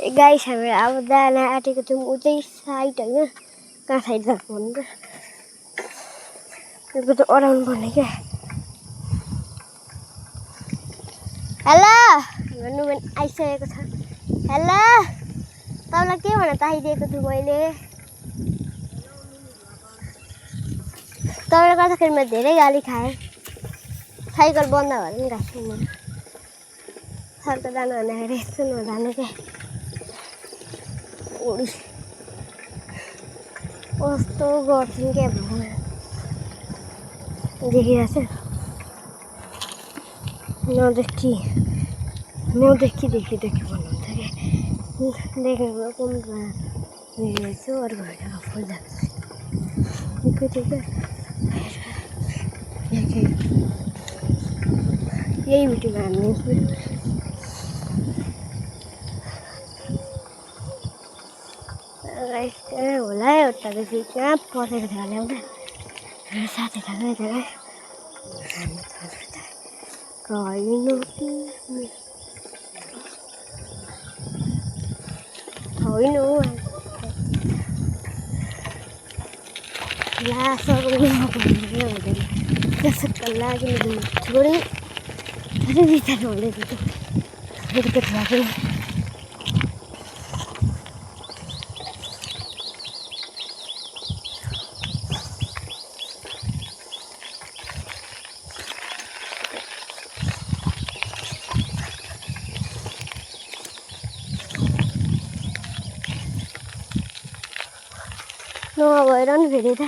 guys हामी अब जान आँटेको छौँ उतै साइड होइन कहाँ साइड जानु भन्नु त त्यो त अराउनु पर्ने क्या हेलो भन्नु आइसकेको छ हेलो तपाईँलाई के भनेर चाहिदिएको छु मैले तपाईँले गर्दाखेरि मैले धेरै गाली खाएँ साइकल बन्द भएर पनि गएको छु म सरको जानु भन्दाखेरि यस्तो नजानु क्या कस्तो गर्छौँ क्या भगवान् देखिरहेको छ नदेखि भन्नुहुन्छ क्या देखेको कुन हेर्छु अर्को जग्गा फुल यही भिडियोमा हामी होला है उतादेखि कहाँ पसेको थियो होला एउटा साथी थाहा थियो होइन हुँदैन लागि छोडी धेरै बिस्तारै हुँदैछ नभएर नि फेरि त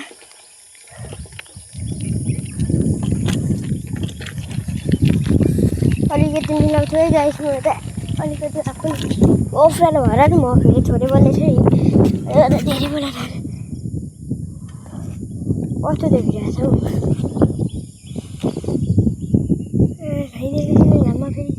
अलिकति मिलाउँछु है गाइस म त अलिकति आफै अप्ठ्यारो भएर नि म फेरि छोडे बोल्ने छु धेरै बोलेर कस्तो देखिरहेको छ घाममा फेरि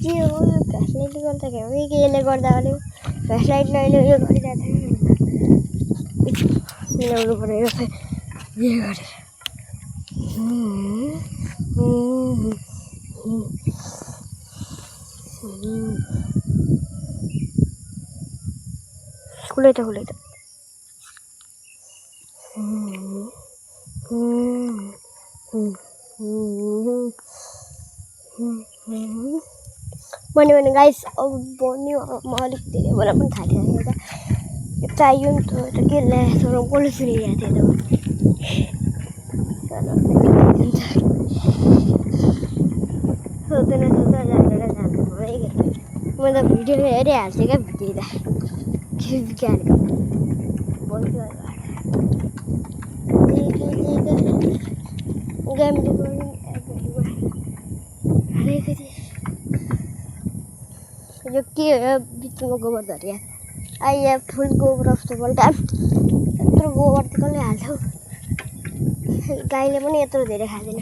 के हो फ्ल्यासलाइटले गर्दा क्या हो कि यसले गर्दा अलिक फ्ल्यासलाइटले अहिले उयो गरिरहेको थियो मिलाउनु पऱ्यो यो गरेर खुलै त भने गाइस अब बन्यो म अलिक धेरै बेला पनि थालिरहेको त चाहियो नि त के ल्याएछ र कसले सुनिरहेको थियो सोध्दैन जाँदा जानु म त भिडियो हेरिहाल्थेँ क्या भिडियो के यो के हो बिचमा गोबर धरिया आइया फुल गोबर जस्तो पल्टा यत्रो गोबर त कसले हाल्छ गाईले पनि यत्रो धेरै खाँदैन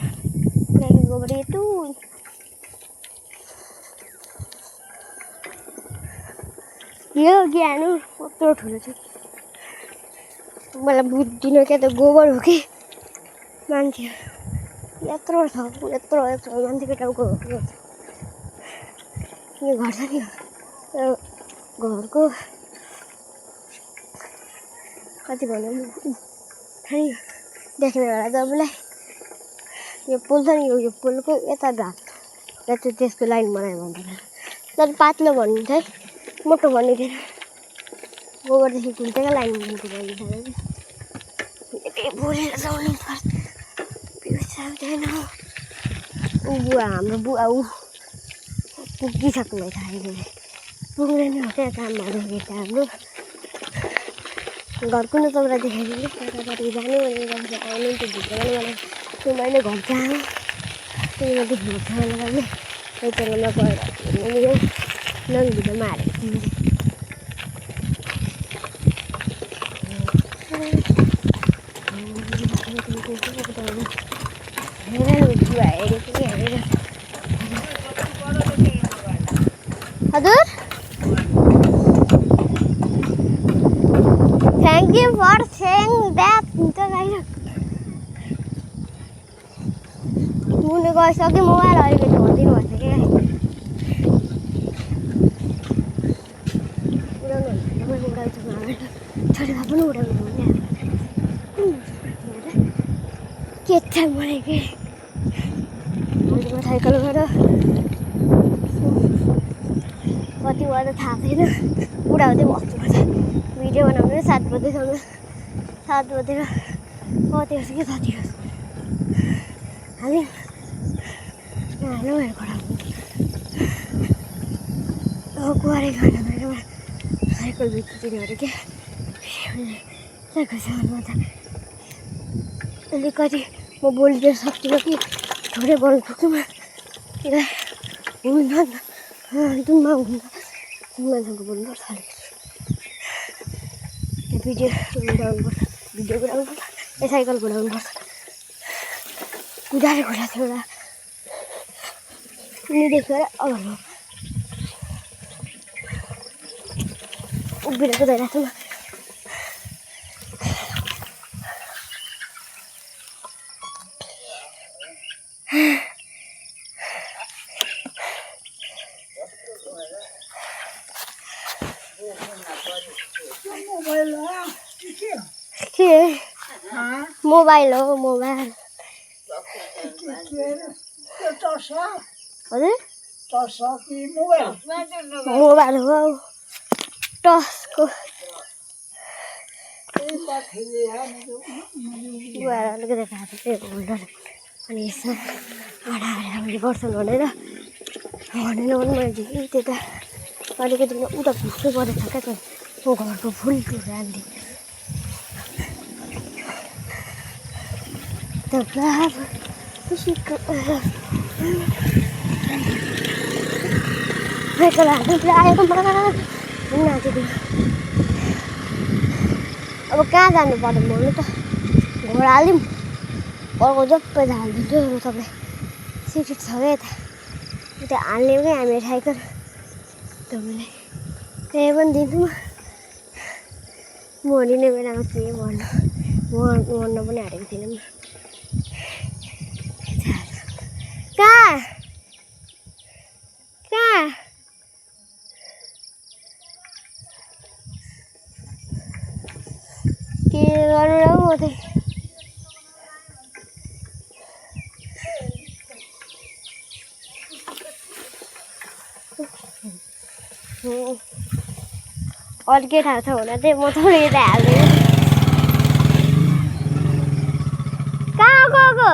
गाईको गोबर यत्रो यो ज्ञान कत्रो ठुलो छ मलाई बुझ्दिनँ क्या त गोबर हो कि मान्छे यत्रो छ यत्रो मान्छेको टाउको हो यो घर छ नि घरको कति भनौँ देख्ने होला तपाईँलाई यो पुल छ नि यो पुलको यता भाग चाहिँ त्यसको लाइन बनायो भन्दैन तर पातलो भन्नु है मोटो भन्ने थिएन गोबरदेखि खुल्टेको लाइन भन्नु बोलेर जाउनु पर्छ बिर्साउँदैन बुवा हाम्रो बुवा पुगिसक्नु भएछ अहिले पुग्दैन हो क्या कामहरू भेट्छ हाम्रो घर कुनै तपाईँलाई देखाइदिनु कताकति जानु भने आउनु त्यो भित्र मलाई त्यो मैले घर कहाँ हो त्यो माथि घर कहाँ लगाउने त्यहाँमा गएर यो नङ भिडियोमा हालेको थिएँ हजुर थ्याङ्क यू फर सेङ द्याट हुन्छ गाइस मुने गइसक्यो मोबाइल अलिकति भनिदिनु भन्छ कि छोरी भए पनि उडाउनु भने के छ मलाई के साइकलबाट कति भयो त थाहा छैन उडाउँदै बस्नुपर्छ भिडियो बनाउनु 7 बजेसम्म 7 बजेर कति होस् कि कति होस् हाल्यो मेरो घोडा कुहारे खाना मेरो साइकल बेचिदिनु अरे क्या साइकल त अलिकति म बोलिदिन सक्दिनँ कि थोरै बोल्नु सक्छु म हुन्न दुम्मा हुन्न दुम्मासँग बोल्नुपर्छ अलिकति भिडियो बनाउनुपर्छ ए साइकल कुदाउनुपर्छ कुदाएर घोडा छ एउटा नि देखेर अब उभिएर कुदाइरहेको छु के मोबाइल हो मोबाइल हजुर मोबाइल हो टसको अलिकति थाहा चाहिँ होल्डर अनि यसमा मैले गर्छन् भनेर भनेन भने मैले झिकै त्यता अलिकति उता घुस्नु परेछ क्या त म घरको फुल टुर हाल्थेँ The love साइकल हाल्नु आएको नाचेको अब कहाँ जानु पर्यो भन्नु त घोडा हाल्यौँ अर्को जप्पै त हालिदिन्छु अब तपाईँ सिट छ क्या यता उता हाल्ने क्या हामी साइकल तपाईँलाई त्यही पनि दिन्छु म मरिने बेलामा के मर्न पनि हालेको थिइनँ म कहाँ के गर्नु र म चाहिँ अर्कै थाहा छ भने चाहिँ म थोरै यता हाल्दैन कहाँ गएको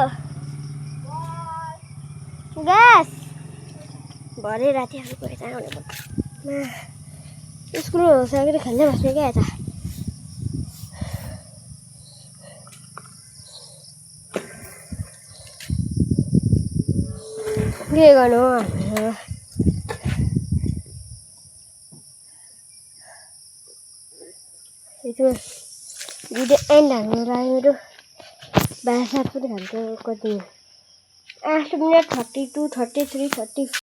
ग्यास भरे राति अब गएर आउने स्कुल सकेर खेल्दै बस्ने क्या यता के गर्नु भिडियो एन्ड हाल्नु मेरो 12 पनि हाल्छ कति 8 मिनट 32 33 34